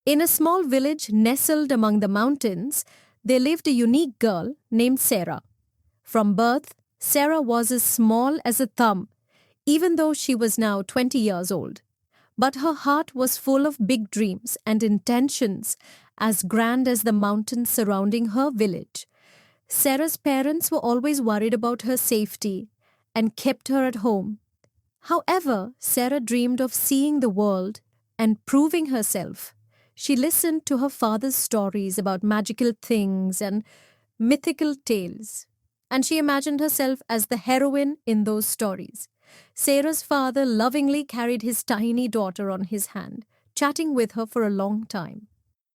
In a small village nestled among the mountains, there lived a unique girl named Sarah. From birth, Sarah was as small as a thumb, even though she was now 20 years old. But her heart was full of big dreams and intentions as grand as the mountains surrounding her village. Sarah's parents were always worried about her safety and kept her at home. However, Sarah dreamed of seeing the world and proving herself. She listened to her father's stories about magical things and mythical tales, and she imagined herself as the heroine in those stories. Sarah's father lovingly carried his tiny daughter on his hand, chatting with her for a long time.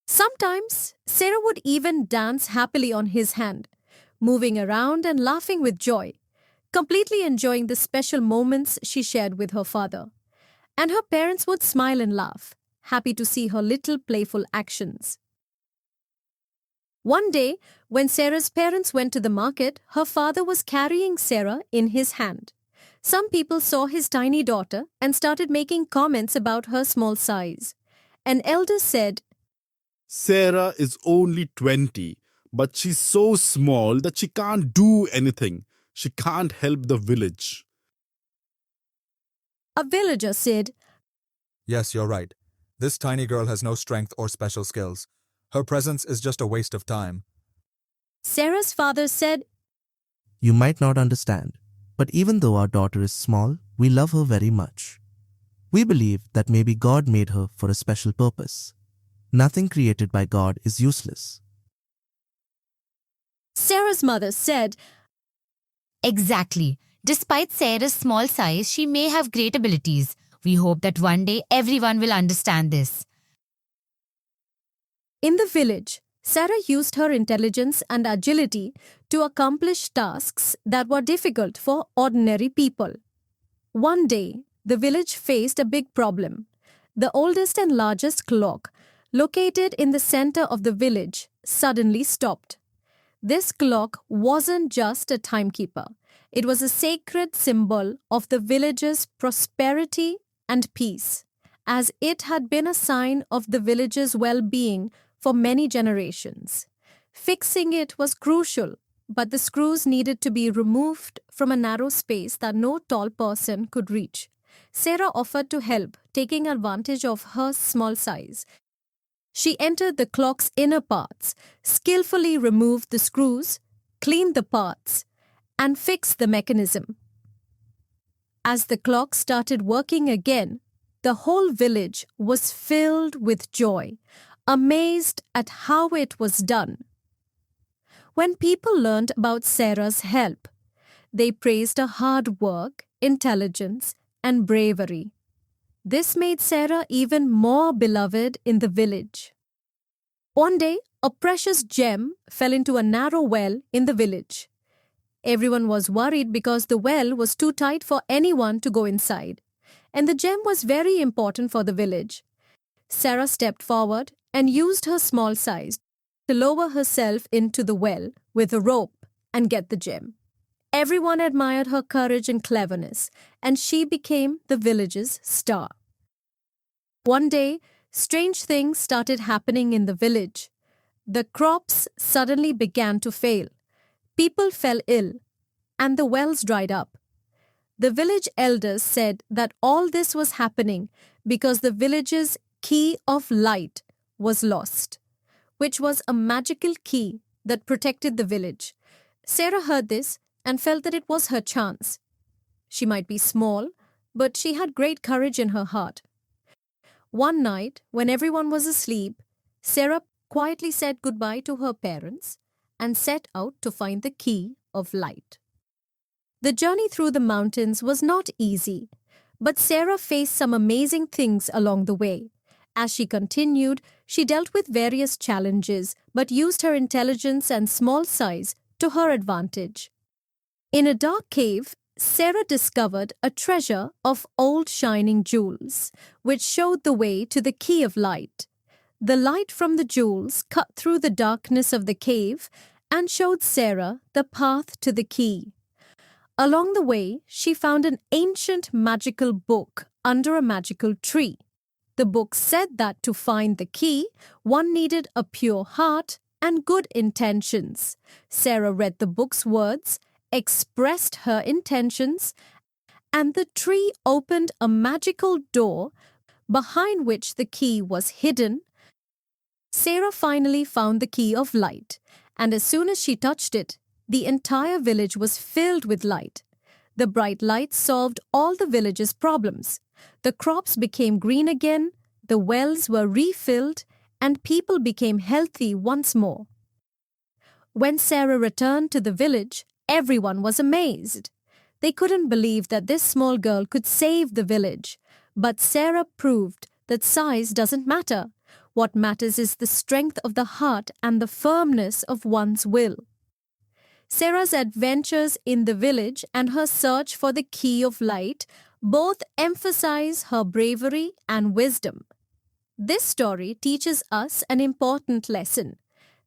Sometimes, Sarah would even dance happily on his hand, moving around and laughing with joy, completely enjoying the special moments she shared with her father. And her parents would smile and laugh, happy to see her little playful actions. One day, when Sarah's parents went to the market, her father was carrying Sarah in his hand. Some people saw his tiny daughter and started making comments about her small size. An elder said, Sarah is only 20, but she's so small that she can't do anything. She can't help the village. a villager said, Yes, you're right. This tiny girl has no strength or special skills. Her presence is just a waste of time. Sarah's father said, You might not understand, but even though our daughter is small, we love her very much. We believe that maybe God made her for a special purpose. Nothing created by God is useless. Sarah's mother said, Exactly. Despite Sarah's small size, she may have great abilities. We hope that one day everyone will understand this. In the village, Sarah used her intelligence and agility to accomplish tasks that were difficult for ordinary people. One day, the village faced a big problem. The oldest and largest clock, located in the center of the village, suddenly stopped. This clock wasn't just a timekeeper. It was a sacred symbol of the village's prosperity and peace, as it had been a sign of the village's well-being for many generations. Fixing it was crucial, but the screws needed to be removed from a narrow space that no tall person could reach. Sarah offered to help, taking advantage of her small size. She entered the clock's inner parts, skillfully removed the screws, cleaned the parts, and fixed the mechanism. As the clock started working again, the whole village was filled with joy, amazed at how it was done. When people learned about Sarah's help, they praised her hard work, intelligence, and bravery. This made Sarah even more beloved in the village. One day, a precious gem fell into a narrow well in the village. Everyone was worried because the well was too tight for anyone to go inside, and the gem was very important for the village. Sarah stepped forward and used her small size to lower herself into the well with a rope and get the gem. Everyone admired her courage and cleverness, and she became the village's star. One day, strange things started happening in the village. The crops suddenly began to fail. People fell ill, and the wells dried up. The village elders said that all this was happening because the village's key of light was lost, which was a magical key that protected the village. Sarah heard this and felt that it was her chance. She might be small, but she had great courage in her heart. One night, when everyone was asleep, Sarah quietly said goodbye to her parents and set out to find the key of light. The journey through the mountains was not easy, but Sarah faced some amazing things along the way. As she continued, she dealt with various challenges but used her intelligence and small size to her advantage. In a dark cave, Sarah discovered a treasure of old shining jewels, which showed the way to the key of light. The light from the jewels cut through the darkness of the cave and showed Sarah the path to the key. Along the way, she found an ancient magical book under a magical tree. The book said that to find the key, one needed a pure heart and good intentions. Sarah read the book's words, expressed her intentions, and the tree opened a magical door behind which the key was hidden. Sarah finally found the key of light, and as soon as she touched it, the entire village was filled with light. The bright light solved all the village's problems. The crops became green again, the wells were refilled, and people became healthy once more. When Sarah returned to the village, everyone was amazed. They couldn't believe that this small girl could save the village. But Sarah proved that size doesn't matter. What matters is the strength of the heart and the firmness of one's will. Sarah's adventures in the village and her search for the key of light both emphasize her bravery and wisdom. This story teaches us an important lesson.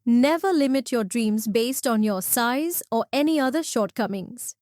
Never limit your dreams based on your size or any other shortcomings.